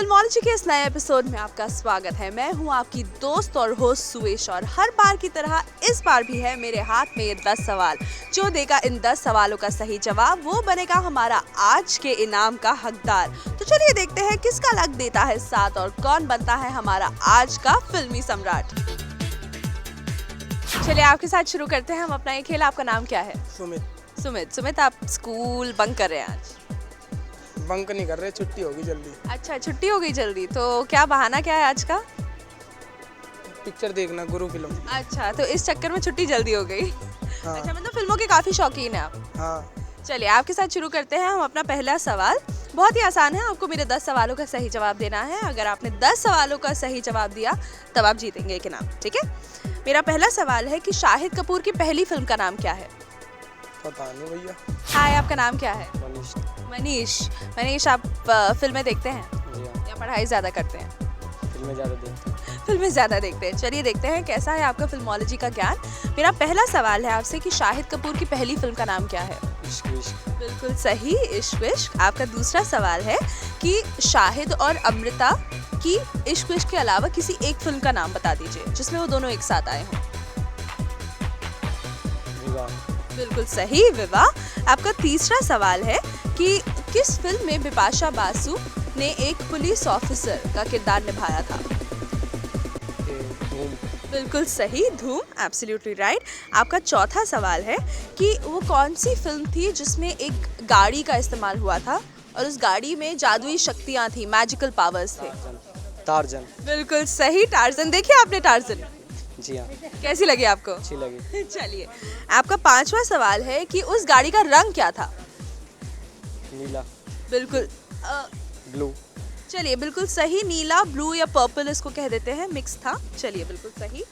Filmology के इस नए एपिसोड में आपका स्वागत है। मैं हूं आपकी दोस्त और होस्ट सुवेश और हर बार की तरह इस बार भी है मेरे हाथ में ये 10 सवाल। जो देगा इन 10 सवालों का सही जवाब वो बनेगा हमारा आज के इनाम का हकदार। तो चलिए देखते हैं किसका लक देता है साथ और कौन बनता है हमारा आज का फिल्मी सम्राट। चलिए आपके साथ शुरू करते हैं हम अपना ये खेल। आपका नाम क्या है? सुमित, आप स्कूल बंक कर रहे हैं आज? बंक नहीं कर रहे, छुट्टी होगी जल्दी। अच्छा, छुट्टी हो गई जल्दी, तो क्या बहाना क्या है आज का? पिक्चर देखना, गुरु फिल्म। अच्छा, तो इस चक्कर में छुट्टी जल्दी हो गई। हाँ। अच्छा, मतलब फिल्मों के काफी शौकीन है आप। हाँ। चलिए आपके साथ शुरू करते हैं हम अपना पहला सवाल। बहुत ही आसान है, आपको मेरे 10 सवालों का सही जवाब देना है। अगर आपने 10 सवालों का सही जवाब दिया तब आप जीतेंगे एक इनाम, ठीक है? मेरा पहला सवाल है कि शाहिद कपूर की पहली फिल्म का नाम क्या है? पता नहीं भैया। हाय, आपका नाम क्या है? मनीष, आप फिल्में देखते हैं या पढ़ाई ज़्यादा करते हैं? फिल्में ज़्यादा देखते हैं। चलिए देखते हैं कैसा है आपका फिल्मोलॉजी का ज्ञान। मेरा पहला सवाल है आपसे कि शाहिद कपूर की पहली फिल्म का नाम क्या है? इश्क विश्क। बिल्कुल सही, इश्क विश्क। आपका दूसरा सवाल है कि शाहिद और अमृता की इश्क विश्क के अलावा किसी एक फिल्म का नाम बता दीजिए जिसमें वो दोनों एक साथ आए हों। बिल्कुल सही, विवाह। आपका तीसरा सवाल है कि किस फिल्म में बिपाशा बासु ने एक पुलिस ऑफिसर का किरदार निभाया था? बिल्कुल सही, धूम, एब्सोल्युटली राइट। आपका चौथा सवाल है कि वो कौन सी फिल्म थी जिसमें एक गाड़ी का इस्तेमाल हुआ था और उस गाड़ी में जादुई शक्तियाँ थी, मैजिकल पावर्स थे? टार्जन। बिल्कुल सही, टार्जन। देखिए आपने टार्जन? जी हाँ। कैसी लगी आपको? अच्छी लगी। चलिए आपका पांचवा सवाल है कि उस गाड़ी का रंग क्या था? नीला। बिल्कुल ब्लू। चलिए बिल्कुल सही, नीला, ब्लू या पर्पल इसको कह देते हैं, मिक्स था। चलिए बिल्कुल सही।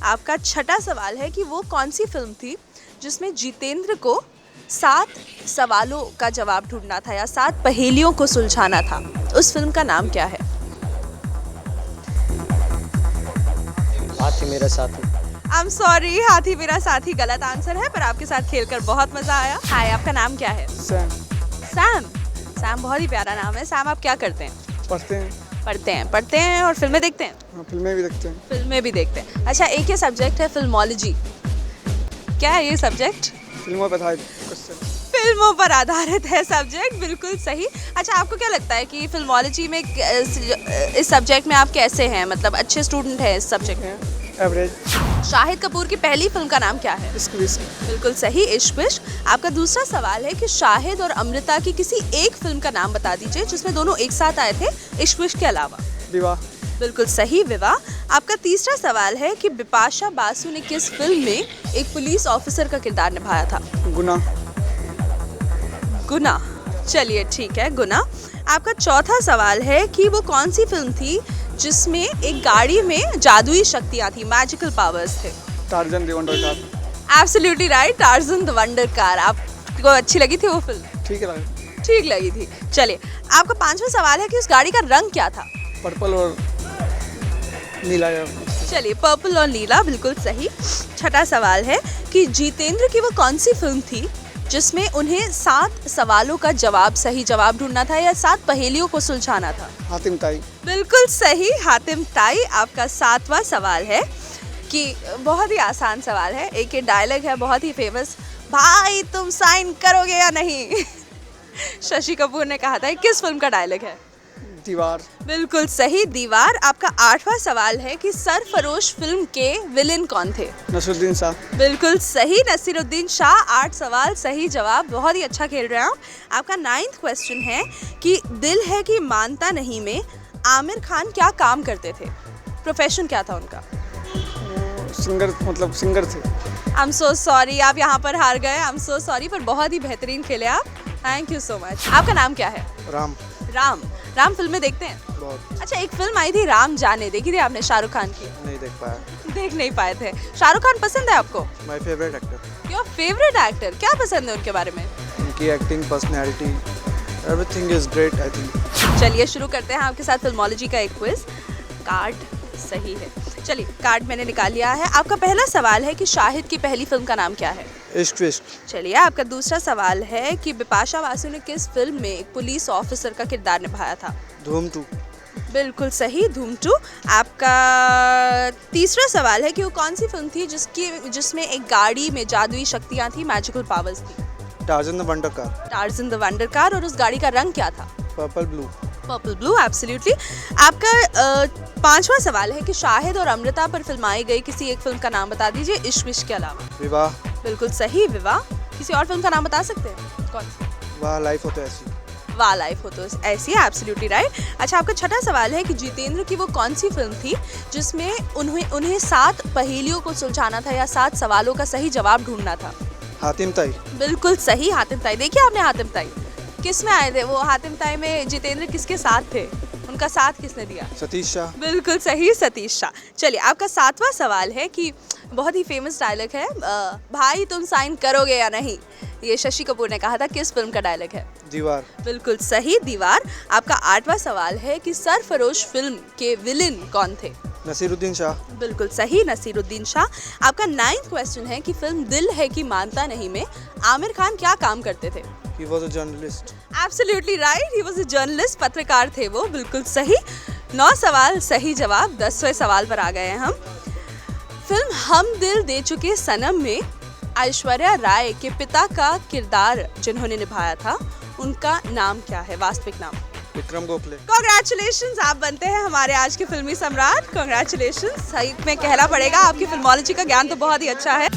आपका छठा सवाल है कि वो कौन सी फिल्म थी जिसमें जितेंद्र को 7 सवालों का जवाब ढूंढना था या 7 पहेलियों को सुलझाना था? उस फिल्म का नाम क्या है? हाथी मेरा साथी। आई एम सॉरी, हाथी मेरा साथी गलत आंसर है, पर आपके साथ खेलकर बहुत मजा आया। हाय, आपका नाम क्या है? सैम, बहुत ही प्यारा नाम है। सैम, आप क्या करते हैं? पढ़ते हैं और फिल्में देखते हैं? हाँ, फिल्में भी देखते हैं। अच्छा, एक ये सब्जेक्ट है फिल्मोलॉजी। क्या है ये सब्जेक्ट? फिल्मों पर आधारित है सब्जेक्ट। बिल्कुल सही। अच्छा, आपको क्या लगता है कि फिल्मोलॉजी में इस सब्जेक्ट में आप कैसे हैं? मतलब अच्छे स्टूडेंट हैं इस सब्जेक्ट में? एवरेज। शाहिद कपूर की पहली फिल्म का नाम क्या है? इश्क विश्क। बिल्कुल सही, इश्क विश्क। आपका दूसरा सवाल है कि शाहिद और अमृता की किसी एक फिल्म का नाम बता दीजिए जिसमें दोनों एक साथ आए थे इश्क विश्क के अलावा। विवाह। बिल्कुल सही, विवाह। आपका तीसरा सवाल है कि बिपाशा बासु ने किस फिल्म में एक पुलिस ऑफिसर का किरदार निभाया था? गुना। चलिए ठीक है, गुना। आपका चौथा सवाल है कि वो कौन सी फिल्म थी जिसमें एक गाड़ी में जादुई शक्तियाँ थी, मैजिकल पावर्स थे? Tarzan the wonder car. Absolutely right, Tarzan the wonder car. आपको अच्छी लगी थी वो फिल्म? ठीक लगी थी। चलिए आपका पांचवा सवाल है कि उस गाड़ी का रंग क्या था? पर्पल और नीला। चलिए, पर्पल और नीला, बिल्कुल सही। छठा सवाल है कि जितेंद्र की वो कौन सी फिल्म थी जिसमें उन्हें 7 सवालों का सही जवाब ढूंढना था या 7 पहेलियों को सुलझाना था? हातिम ताई। बिल्कुल सही, हातिम ताई। आपका 7वां सवाल है कि बहुत ही आसान सवाल है, एक डायलॉग है बहुत ही फेमस, भाई तुम साइन करोगे या नहीं? शशि कपूर ने कहा था, किस फिल्म का डायलॉग है? दीवार। बिल्कुल सही, दीवार। आपका 8वां सवाल है कि सरफरोश फिल्म के विलेन कौन थे? नसीरुद्दीन शाह। बिल्कुल सही, नसीरुद्दीन शाह। 8 सवाल सही जवाब, बहुत ही अच्छा खेल रहे हैं आप। आपका 9वां क्वेश्चन है कि दिल है कि मानता नहीं में आमिर खान क्या काम करते थे? प्रोफेशन क्या था उनका? सिंगर थे। आई एम सो सॉरी, आप यहाँ पर हार गए। आई एम सो सॉरी, पर बहुत ही बेहतरीन खेले आप। Thank you so much. आपका नाम क्या है? राम फिल्में देखते हैं? बहुत। अच्छा, एक फिल्म आई थी राम जाने, देखी थी आपने, शाहरुख खान की? नहीं देख नहीं पाए थे। शाहरुख खान पसंद है आपको? My favourite actor. Your favourite actor, क्या पसंद है उनके बारे में? उनकी acting, personality, everything is great I think. चलिए शुरू करते हैं आपके साथ फिल्मोलॉजी का एक क्विज। कार्ड सही है। चलिए, कार्ड मैंने निकाल लिया है। आपका पहला सवाल है कि शाहिद की पहली फिल्म का नाम क्या है? इश्क विश्क। चलिए, आपका दूसरा सवाल है कि बिपाशा बासु ने किस फिल्म में एक पुलिस ऑफिसर का किरदार निभाया था? धूम 2। बिल्कुल सही, धूम 2। आपका तीसरा सवाल है कि वो कौन सी फिल्म थी जिसमें एक गाड़ी में जादुई शक्तियाँ थी, मैजिकल पावर्स थी? Tarzan the wonder car. Tarzan the wonder car. और उस गाड़ी का रंग क्या था? Purple blue. Purple blue, absolutely. आपका पांचवा सवाल है कि शाहिद और अमृता पर फिल्माई गई किसी एक फिल्म का नाम बता दीजिए, इश्क विश्क के अलावा। विवाह। बिल्कुल सही, विवाह। किसी और फिल्म का नाम बता सकते हैं? कौन सी? वाह लाइफ हो तो ऐसी। वाह लाइफ हो तो ऐसी, एब्सोल्युटली राइट। अच्छा, आपका छठा सवाल है कि जितेंद्र की वो कौन सी फिल्म थी जिसमें उन्हें 7 पहेलियों को सुलझाना था या 7 सवालों का सही जवाब ढूंढना था? हातिम ताई। बिल्कुल सही, हातिम ताई। देखिए आपने हातिम ताई, किस में आए थे वो? हातिम ताई में जितेंद्र किसके साथ थे? उनका साथ किसने दिया? सतीश शाह। बिल्कुल सही, सतीश शाह। चलिए, आपका 7वां सवाल है कि बहुत ही फेमस डायलॉग है, भाई तुम साइन करोगे या नहीं, ये शशि कपूर ने कहा था, किस फिल्म का डायलॉग है? दीवार। बिल्कुल सही, दीवार। आपका 8वां सवाल है कि सरफरोश फिल्म के विलेन कौन थे? नसीरुद्दीन शाह। बिल्कुल सही, नसीरुद्दीन शाह। आपका 9th क्वेश्चन है कि फिल्म दिल है कि मानता नहीं में आमिर खान क्या काम करते थे? He was a journalist. Absolutely right, he was a journalist, पत्रकार थे वो। बिल्कुल सही। 9 सवाल सही जवाब। 10वें सवाल पर आ गए हैं हम। फिल्म हम दिल दे चुके सनम में ऐश्वर्या राय के पिता का किरदार जिन्होंने निभाया था, उनका नाम क्या है, वास्तविक नाम? विक्रम गोखले। कांग्रेचुलेशंस, आप बनते हैं हमारे आज के फिल्मी सम्राट। कांग्रेचुलेशंस, सही में कहना पड़ेगा, आपकी फिल्मोलॉजी का ज्ञान तो बहुत ही अच्छा है।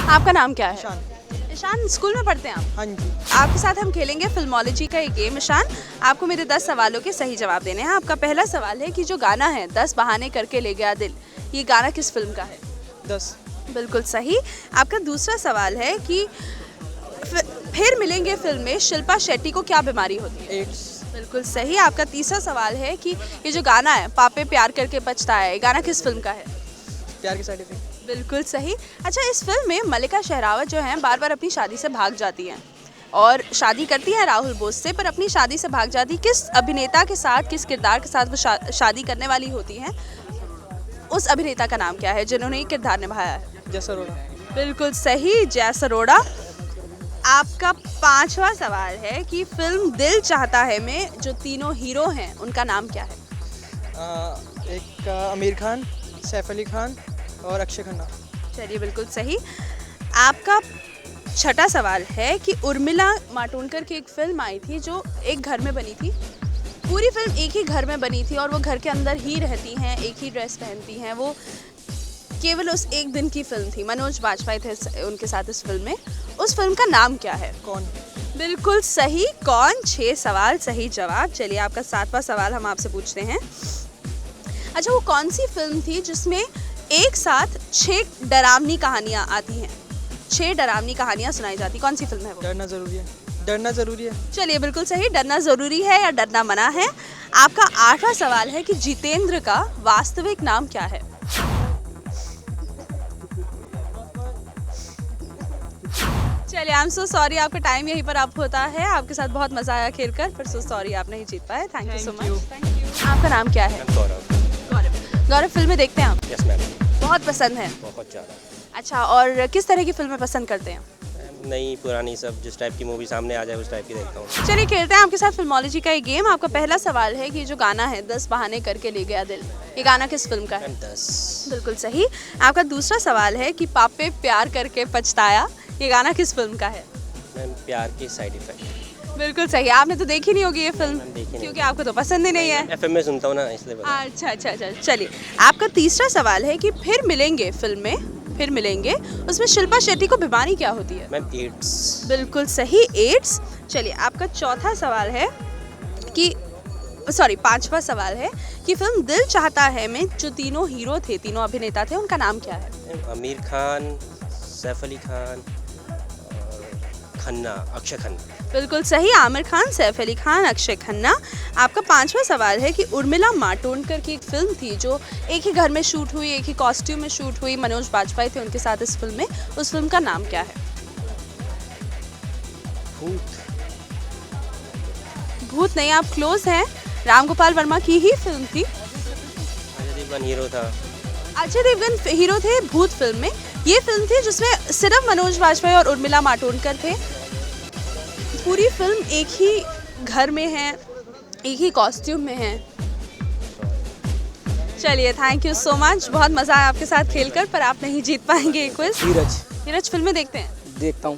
आपका नाम क्या है? ईशान, स्कूल में पढ़ते हैं आप? हाँ जी। आपके साथ हम खेलेंगे फिल्मोलॉजी का एक गेम। ईशान, आपको मेरे 10 सवालों के सही जवाब देने हैं। आपका पहला सवाल है कि जो गाना है 10 बहाने करके ले गया दिल, ये गाना किस फिल्म का है? 10। बिल्कुल सही। आपका दूसरा सवाल है कि फिर मिलेंगे फिल्म में शिल्पा शेट्टी को क्या बीमारी होती है? एड्स। बिल्कुल सही। आपका तीसरा सवाल है कि ये जो गाना है पापे प्यार करके पछताया, ये गाना किस फिल्म का है? प्यार की साइड इफेक्ट। बिल्कुल सही। अच्छा, इस फिल्म में मल्लिका शेरावत जो है बार बार अपनी शादी से भाग जाती हैं और शादी करती है राहुल बोस से, पर अपनी शादी से भाग जाती किस अभिनेता के साथ, किस किरदार के साथ वो शादी करने वाली होती हैं? उस अभिनेता का नाम क्या है जिन्होंने ये किरदार निभाया है? जैसा रोना। बिल्कुल सही, जैस अरोड़ा। आपका 5वां सवाल है कि फिल्म दिल चाहता है में जो तीनों हीरो हैं उनका नाम क्या है? एक आमिर खान, सैफ अली खान और अक्षय खन्ना। चलिए, बिल्कुल सही। आपका 6वां सवाल है कि उर्मिला मातोंडकर की एक फिल्म आई थी जो एक घर में बनी थी, पूरी फिल्म एक ही घर में बनी थी और वो घर के अंदर ही रहती हैं, एक ही ड्रेस पहनती हैं, वो केवल उस एक दिन की फिल्म थी, मनोज बाजपेयी थे उनके साथ इस फिल्म में, उस फिल्म का नाम क्या है? कौन? बिल्कुल सही, कौन। 6 सवाल सही जवाब। चलिए, आपका 7वां सवाल हम आपसे पूछते हैं। अच्छा, वो कौन सी फिल्म थी जिसमें एक साथ 6 डरावनी कहानियाँ आती हैं, 6 डरावनी कहानियाँ सुनाई जाती, कौन सी फिल्म है वो? डरना ज़रूरी है। डरना ज़रूरी है। चलिए, बिल्कुल सही, डरना ज़रूरी है या डरना मना है। आपका 8वां सवाल है कि जितेंद्र का वास्तविक नाम क्या है? चलिए, आई एम सो सॉरी, आपका टाइम यहीं पर अप होता है। आपके साथ बहुत मजा आया खेलकर, पर सो सॉरी आप नहीं जीत पाए। Thank you so much. आपका नाम क्या है? गौरव। गौरव, फिल्में देखते हैं आप? Yes ma'am. बहुत पसंद है? बहुत ज़्यादा। अच्छा, और किस तरह की फिल्में पसंद करते हैं? नई पुरानी सब, जिस टाइप की मूवी सामने आ जाए उस टाइप की देखता हूँ। चलिए, खेलते हैं आपके साथ फिल्मोलॉजी का एक गेम। आपका पहला सवाल है कि जो गाना है 10 बहाने करके ले गया दिल, ये गाना किस फिल्म का है? 10। बिल्कुल सही। आपका दूसरा सवाल है कि पापे प्यार करके पछताया, ये गाना किस फिल्म का है? मैम, प्यार की साइड इफेक्ट। बिल्कुल सही। आपने तो देखी नहीं होगी ये फिल्म, मैम, देखी नहीं। क्योंकि आपको तो पसंद ही नहीं है। एफएम में सुनता हूँ ना, इसलिए बता। अच्छा अच्छा अच्छा। चलिए, आपका तीसरा सवाल है कि फिर मिलेंगे फिल्म में, फिर मिलेंगे, उसमें शिल्पा शेट्टी को बीमारी क्या होती है? Ma'am, AIDS. बिल्कुल सही, एड्स। चलिए, आपका चौथा सवाल है कि 5वां सवाल है कि फिल्म दिल चाहता है में जो तीनों हीरो थे, तीनों अभिनेता थे, उनका नाम क्या है? मैम, आमिर खान, सैफ अली खान और खन्ना, अक्षय खन्ना। बिल्कुल सही, आमिर खान, सैफ अली खान, अक्षय खन्ना। आपका 5वां सवाल है कि उर्मिला मातोंडकर की एक फिल्म थी जो एक ही घर में शूट हुई, एक ही कॉस्ट्यूम में शूट हुई, मनोज बाजपेयी थे उनके साथ इस फिल्म में, उस फिल्म का नाम क्या है? भूत। भूत नहीं, आप क्लोज हैं, राम गोपाल वर्मा की ही फिल्म थी। अजय देवगन हीरो था। अजय देवगन हीरो थे भूत फिल्म में। ये फिल्म थी जिसमें सिर्फ मनोज बाजपेयी और उर्मिला मातोंडकर थे। पूरी फिल्म एक ही घर में है, एक ही कॉस्ट्यूम में हैं। चलिए, थैंक यू सो मच, बहुत मज़ा आया आपके साथ खेलकर, पर आप नहीं जीत पाएंगे क्विज। धीरज फिल्में देखते हैं? देखता हूँ।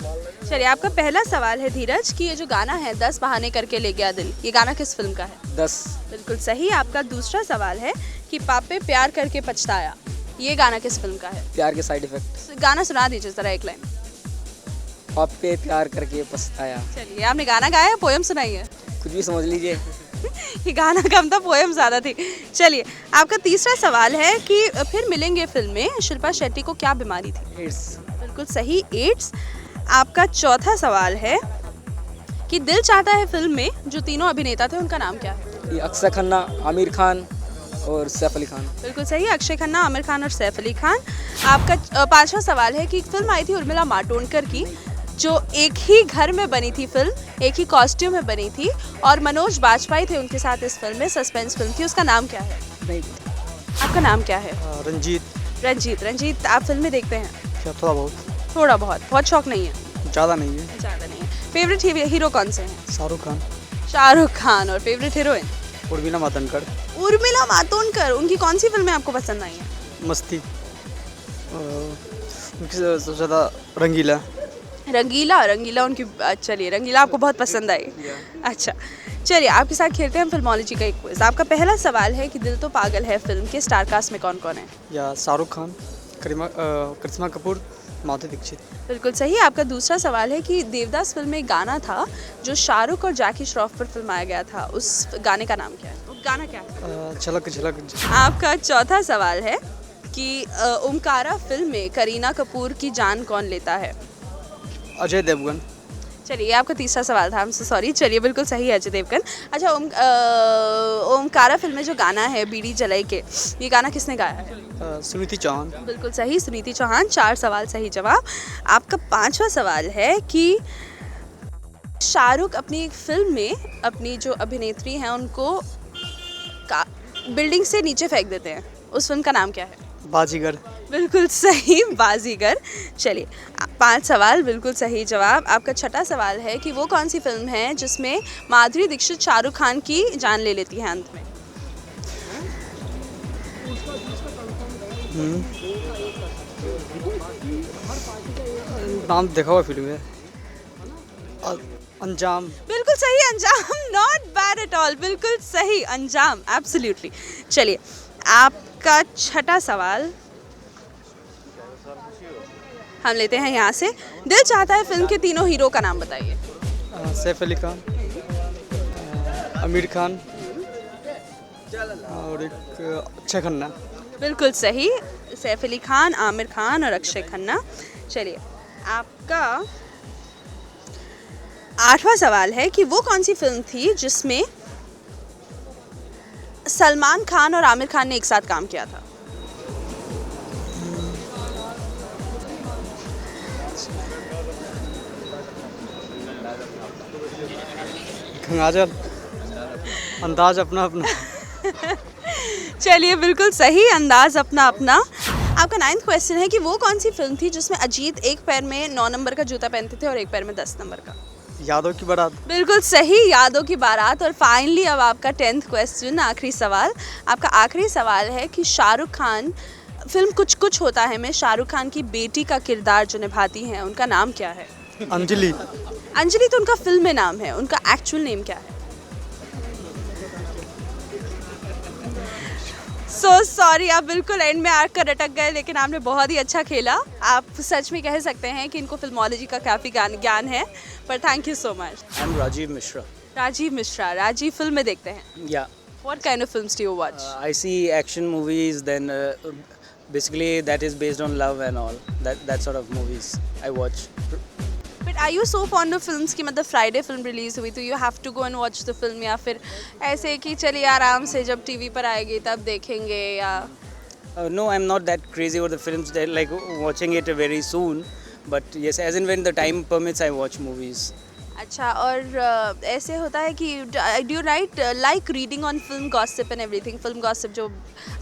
चलिए, आपका पहला सवाल है धीरज कि ये जो गाना है 10 बहाने करके ले गया दिल, ये गाना किस फिल्म का है? 10। बिल्कुल सही। आपका दूसरा सवाल है कि पापे प्यार करके पछताया, ये गाना किस फिल्म का है? प्यार के साइड इफेक्ट। गाना सुना दीजिए ज़रा एक लाइन। आप पे प्यार करके पछताया। चलिए, आपने गाना गाया है, पोएम सुनाई है? कुछ भी समझ लीजिए। ये गाना कम था, पोएम ज़्यादा थी। चलिए, आपका तीसरा सवाल है कि फिर मिलेंगे फिल्म में शिल्पा शेट्टी को क्या बीमारी थी? एड्स। बिल्कुल सही, एड्स। आपका चौथा सवाल है कि दिल चाहता है फिल्म में जो तीनों अभिनेता थे उनका नाम क्या है? ये अक्षय खन्ना, आमिर खान और सैफ अली खान। बिल्कुल सही, अक्षय खन्ना, आमिर खान और सैफ अली खान। आपका पांचवा सवाल है कि एक फिल्म आई थी उर्मिला मातोंडकर की, जो एक ही घर में बनी थी फिल्म, एक ही कॉस्ट्यूम में बनी थी, और मनोज बाजपेयी थे उनके साथ इस फिल्म में, सस्पेंस फिल्म थी, उसका नाम क्या है? नहीं। आपका नाम क्या है? रंजीत। रंजीत, आप फिल्में देखते हैं? क्या थोड़ा बहुत, बहुत शौक नहीं है? ज़्यादा नहीं है। ज़्यादा नहीं है। फेवरेट हीरो कौन से हैं? शाहरुख खान। और फेवरेट हीरोइन? उर्मिला मातोंडकर। उर्मिला मातोंडकर, उनकी कौन सी फिल्में आपको पसंद आई हैं? मस्ती। उनकी सबसे ज़्यादा रंगीला। रंगीला उनकी, चलिए, रंगीला आपको बहुत पसंद आई। अच्छा, चलिए, आपके साथ खेलते हैं फिल्मोलॉजी का एक क्विज। आपका पहला सवाल है कि दिल तो पागल है फिल्म के स्टार कास्ट में कौन कौन है? या शाहरुख खान, करिश्मा कपूर, माधुरी दीक्षित। बिल्कुल सही। आपका दूसरा सवाल है कि देवदास फिल्म में एक गाना था जो शाहरुख और जैकी श्रॉफ पर फिल्माया गया था, उस गाने का नाम क्या है? वो गाना क्या है? झलक झलक। आपका चौथा सवाल है कि ओमकारा फिल्म में करीना कपूर की जान कौन लेता है? अजय देवगन। चलिए, आपका तीसरा सवाल था, सॉरी। चलिए, बिल्कुल सही है, अजय देवगन। अच्छा, ओमकारा फिल्म में जो गाना है बीड़ी जलाई के, ये गाना किसने गाया है? सुनीति चौहान। बिल्कुल सही, सुनीति चौहान। 4 सवाल सही जवाब। आपका पांचवा सवाल है कि शाहरुख अपनी एक फिल्म में अपनी जो अभिनेत्री हैं उनको बिल्डिंग से नीचे फेंक देते हैं, उस फिल्म का नाम क्या है? बाजीगर। बिल्कुल सही, बाजीगर। चलिए, 5 सवाल बिल्कुल सही जवाब। आपका छठा सवाल है कि वो कौन सी फिल्म है जिसमें माधुरी दीक्षित शाहरुख खान की जान ले लेती है अंत में? नाम देखा हुआ फिल्म है। अंजाम। बिल्कुल सही, अंजाम। नॉट बैड एट ऑल, बिल्कुल सही, अंजाम, एब्सोल्युटली। चलिए, आपका छठा सवाल हम लेते हैं यहाँ से। दिल चाहता है फिल्म के तीनों हीरो का नाम बताइए। सैफ अली खान, आमिर खान और एक अक्षय खन्ना। बिल्कुल सही, सैफ अली खान, आमिर खान और अक्षय खन्ना। चलिए, आपका 8वां सवाल है कि वो कौन सी फिल्म थी जिसमें सलमान खान और आमिर खान ने एक साथ काम किया था? गंगाजल। अंदाज अपना अपना। चलिए, बिल्कुल सही, अंदाज अपना अपना। आपका 9th क्वेश्चन है कि वो कौन सी फिल्म थी जिसमें अजीत एक पैर में 9 नंबर का जूता पहनते थे और एक पैर में 10 नंबर का? यादों की बारात। बिल्कुल सही, यादों की बारात। और फाइनली अब आपका 10th क्वेश्चन, आखिरी सवाल। आपका आखिरी सवाल है कि शाहरुख खान फिल्म कुछ कुछ होता है में शाहरुख खान की बेटी का किरदार जो निभाती हैं उनका नाम क्या है? अंजलि। अंजलि तो उनका फिल्म में नाम है, उनका एक्चुअल नेम क्या है? सो सॉरी, आप बिल्कुल एंड में आकर अटक गए, लेकिन आपने बहुत ही अच्छा खेला। आप सच में कह सकते हैं कि इनको फिल्मोलॉजी का काफ़ी ज्ञान है, पर thank you so much. I am Rajiv Mishra. Rajiv film में देखते हैं? या What kind of films do you watch? I see action movies, then basically that is based on love and all. That sort of movies I watch. But are you so fond of films कि मतलब Friday film release हुई तो you have to go and watch the film, या फिर ऐसे कि चलिए आराम से जब टीवी पर आएगी तब देखेंगे, या? No, I'm not that crazy over the films. That like watching it very soon. But yes, as and when the time permits, I watch movies. अच्छा, और ऐसे होता है कि do you write like reading on film gossip and everything? Film gossip जो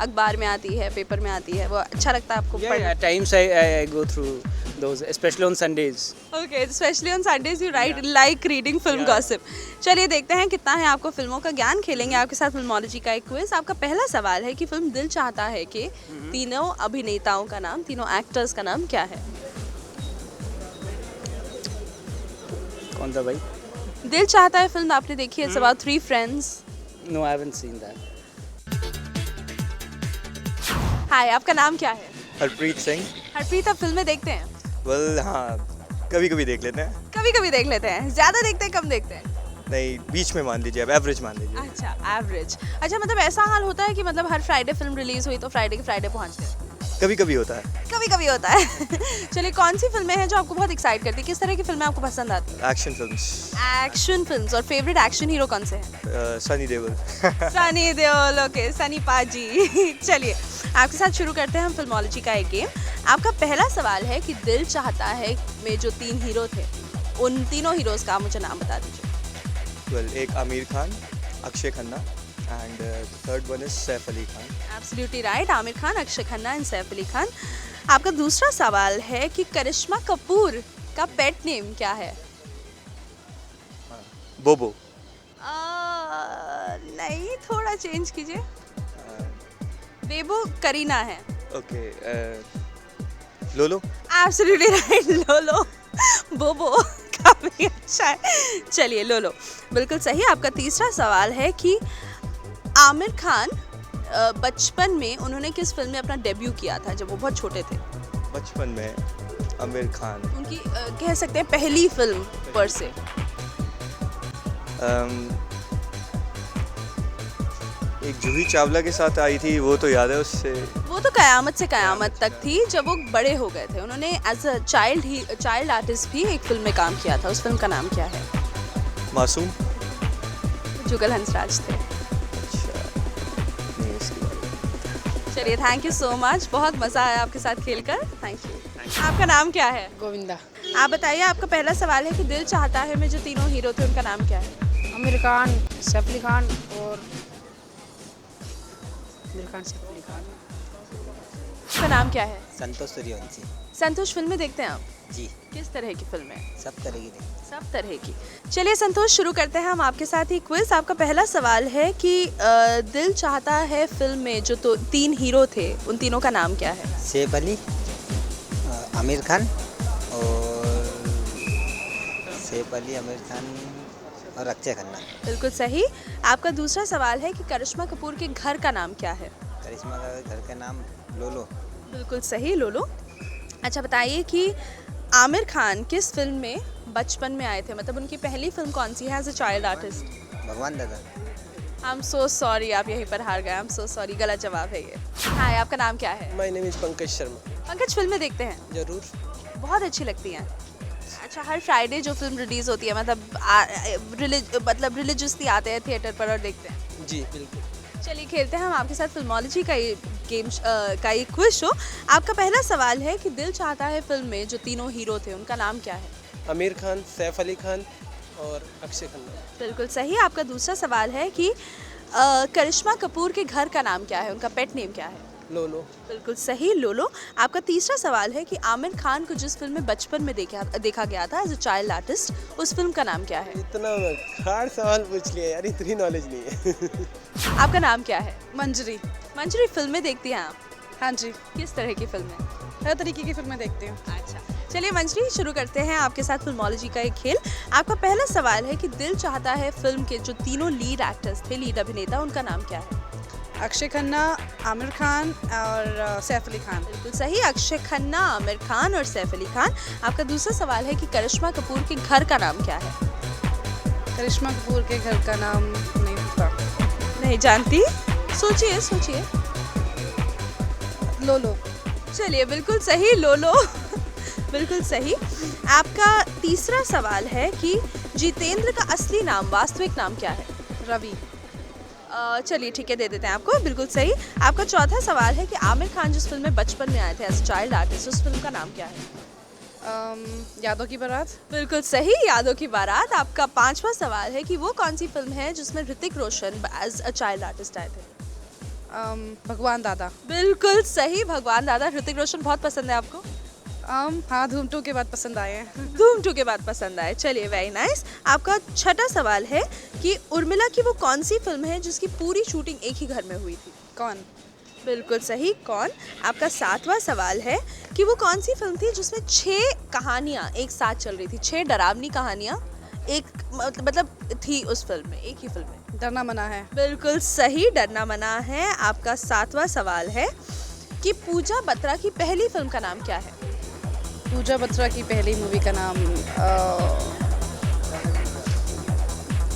अखबार में आती है, पेपर में आती है, वो अच्छा लगता है आपको? Yeah, at times I go through those, especially on Sundays. Okay, specially on Sundays you right like reading film gossip. चलिए देखते हैं कितना है आपको फिल्मों का ज्ञान। खेलेंगे आपके साथ फिल्मोलॉजी का एक क्विज। आपका पहला सवाल है कि फिल्म दिल चाहता है कि तीनों अभिनेताओं का नाम, तीनों एक्टर्स का नाम क्या है? कौन सा भाई? दिल चाहता है फिल्म आपने देखी है, it's about 3 friends. No, I haven't seen that. हाय, आपका नाम क्या है? हरप्रीत सिंह। हरप्रीत, आप फिल्में देखते हैं? वेल हाँ, कभी कभी देख लेते हैं। कभी कभी देख लेते हैं, ज़्यादा देखते हैं कम देखते हैं? नहीं, बीच में मान लीजिए, अब एवरेज मान लीजिए। अच्छा, एवरेज। अच्छा, मतलब ऐसा हाल होता है कि मतलब हर फ्राइडे फिल्म रिलीज हुई तो फ्राइडे के फ्राइडे पहुंच गए? कभी कभी होता है। कभी कभी होता है। चलिए, कौन सी फिल्में हैं जो आपको बहुत एक्साइट करती है? किस तरह की फिल्में आपको पसंद आती है? Action films. Action films. और फेवरेट एक्शन हीरो कौन से हैं? सनी देओल। सनी देओल। ओके, सनी पाजी। चलिए, आपके साथ शुरू करते हैं हम फिल्मोलॉजी का एक गेम। आपका पहला सवाल है कि दिल चाहता है में जो 3 हीरो थे, उन तीनों हीरोज का मुझे नाम बता दीजिए। वेल, एक Aamir Khan, Akshay Khanna and third one is Saif Ali Khan. Absolutely right, Aamir Khan, Akshay Khanna and Saif Ali Khan. आपका दूसरा सवाल है कि करिश्मा कपूर का पेट नेम क्या है? बोबो। नहीं, थोड़ा चेंज कीजिए। बेबो करीना है। ओके, लोलो। एब्सोल्युटली राइट, लोलो। बोबो काफी अच्छा है। चलिए, लोलो बिल्कुल सही। आपका तीसरा सवाल है कि आमिर खान बचपन में उन्होंने किस फिल्म में अपना डेब्यू किया था जब वो बहुत छोटे थे? बचपन में आमिर खान उनकी कह सकते हैं पहली फिल्म पर से। एक जूही चावला के साथ आई थी, वो तो याद है उससे। वो तो कयामत से कयामत तक थी, जब वो बड़े हो गए थे। उन्होंने एज अ चाइल्ड आर्टिस्ट भी एक फिल्म में काम किया था। उस फिल्म का नाम क्या है? मासूम। जुगल हंसराज थे। अच्छा, नहीं उसकी बात। चलिए, थैंक यू सो मच, बहुत मज़ा आया आपके साथ खेलकर। Thank you. आपका नाम क्या है? गोविंदा। आप बताइए, आपका पहला सवाल है कि दिल चाहता है में जो तीनों हीरो थे उनका नाम क्या है? आमिर खान, सैफ अली खान और आमिर खान, सैफ अली खान। उसका नाम क्या है? संतोष सूर्यवंशी। संतोष, फिल्में देखते हैं आप? जी, किस तरह की फिल्में? सब तरह की देखते हैं। सब तरह की। चलिए संतोष, शुरू करते हैं हम आपके साथ ही क्विज। आपका पहला सवाल है कि दिल चाहता है फिल्म में जो 3 हीरो थे उन तीनों का नाम क्या है? सैफ अली, आमिर खान और सैफ अली, आमिर खान और अक्षय खन्ना। बिल्कुल सही। आपका दूसरा सवाल है कि करिश्मा कपूर के घर का नाम क्या है? करिश्मा का घर का नाम लोलो। बिल्कुल सही, लोलो। अच्छा, बताइए कि आमिर खान किस फिल्म में बचपन में आए थे? मतलब उनकी पहली फिल्म कौन सी है एज अ चाइल्ड आर्टिस्ट? भगवान दादा। आई एम सो सॉरी, आप यहीं पर हार गए। आई एम सो सॉरी, गलत जवाब है ये। हाय, आपका नाम क्या है? My name is Pankaj Sharma. Pankaj, फिल्में देखते हैं? जरूर। बहुत अच्छी लगती हैं। अच्छा, हर फ्राइडे जो फिल्म रिलीज होती है मतलब रिलीजियसली आते हैं थिएटर पर और देखते हैं? जी बिल्कुल। चलिए, खेलते हैं हम आपके साथ फिल्मोलॉजी का ये गेम का ये क्विज शो। आपका पहला सवाल है कि दिल चाहता है फिल्म में जो तीनों हीरो थे उनका नाम क्या है? आमिर खान, सैफ अली खान और अक्षय खन्ना। बिल्कुल सही। आपका दूसरा सवाल है कि करिश्मा कपूर के घर का नाम क्या है, उनका पेट नेम क्या है? लोलो। बिल्कुल सही, लोलो। आपका तीसरा सवाल है कि आमिर खान को जिस फिल्म में बचपन में देखा गया था एज अ चाइल्ड आर्टिस्ट, उस फिल्म का नाम क्या है? इतना हार्ड सवाल पूछ लिया यार, इतनी नॉलेज नहीं है। आपका नाम क्या है? मंजरी। मंजरी, फिल्में देखती हैं आप? हाँ जी, किस तरह की फिल्में? हर तरीके की फिल्में देखती हूँ। अच्छा, चलिए मंजरी, शुरू करते हैं आपके साथ फिल्मोलॉजी का एक खेल। आपका पहला सवाल है कि दिल चाहता है फिल्म के जो तीनों लीड एक्टर्स थे, लीड अभिनेता, उनका नाम क्या है? अक्षय खन्ना, आमिर खान और सैफ अली खान। बिल्कुल सही, अक्षय खन्ना, आमिर खान और सैफ अली खान। आपका दूसरा सवाल है कि करिश्मा कपूर के घर का नाम क्या है? करिश्मा कपूर के घर का नाम नहीं पता। नहीं जानती? सोचिए सोचिए। लोलो। चलिए, बिल्कुल सही, लोलो। बिल्कुल सही। आपका तीसरा सवाल है कि जितेंद्र का असली नाम, वास्तविक नाम क्या है? रवि। चलिए ठीक है, दे देते हैं आपको। बिल्कुल सही। आपका चौथा सवाल है कि आमिर खान जिस फिल्म में बचपन में आए थे एज चाइल्ड आर्टिस्ट, उस फिल्म का नाम क्या है? यादों की बारात। बिल्कुल सही, यादों की बारात। आपका पांचवा सवाल है कि वो कौन सी फिल्म है जिसमें Hrithik Roshan as a child artist आए थे? भगवान दादा। बिल्कुल सही, भगवान दादा। ऋतिक रोशन बहुत पसंद है आपको? हाँ धूम 2 के बाद पसंद आए हैं। धूम 2 के बाद पसंद आए। चलिए वेरी नाइस। आपका छठा सवाल है कि उर्मिला की वो कौन सी फिल्म है जिसकी पूरी शूटिंग एक ही घर में हुई थी? कौन? बिल्कुल सही, कौन। आपका सातवां सवाल है कि वो कौन सी फिल्म थी जिसमें 6 कहानियाँ एक साथ चल रही थी, 6 डरावनी कहानियाँ एक मतलब थी उस फिल्म में, एक ही फिल्म में? डरना मना है। बिल्कुल सही, डरना मना है। आपका सातवां सवाल है कि पूजा बत्रा की पहली फिल्म का नाम क्या है? पूजा बत्रा की पहली मूवी का नाम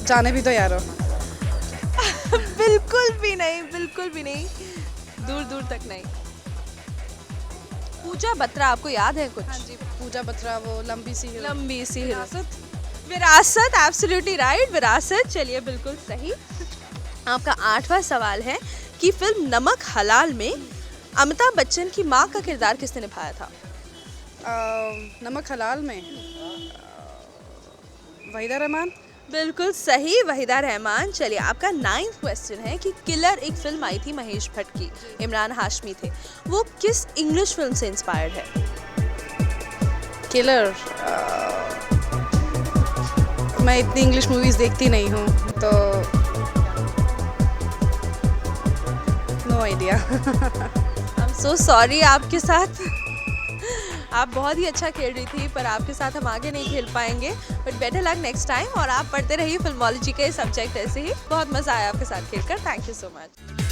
जाने भी तो यारो। बिल्कुल भी नहीं, बिल्कुल भी नहीं, दूर दूर तक नहीं। पूजा बत्रा आपको याद है कुछ? हाँ जी, पूजा बत्रा वो लंबी सी लंबी सी विरासत। विरासत, एब्सोल्युटली राइट, विरासत। चलिए बिल्कुल सही। आपका आठवां सवाल है कि फिल्म नमक हलाल में अमिताभ बच्चन की माँ का किरदार किसने निभाया था? नमक हलाल में वहीदा रहमान। बिल्कुल सही, वहीदा रहमान। चलिए आपका 9th क्वेश्चन है कि किलर एक फिल्म आई थी महेश भट्ट की, इमरान हाशमी थे, वो किस इंग्लिश फिल्म से इंस्पायर्ड है? किलर मैं इतनी इंग्लिश मूवीज़ देखती नहीं हूँ तो no idea. I am so sorry आपके साथ। आप बहुत ही अच्छा खेल रही थी पर आपके साथ हम आगे नहीं खेल पाएंगे, but better luck next time. और आप पढ़ते रहिए फिल्मोलॉजी के सब्जेक्ट ऐसे ही। बहुत मज़ा आया आपके साथ खेलकर। Thank you so much.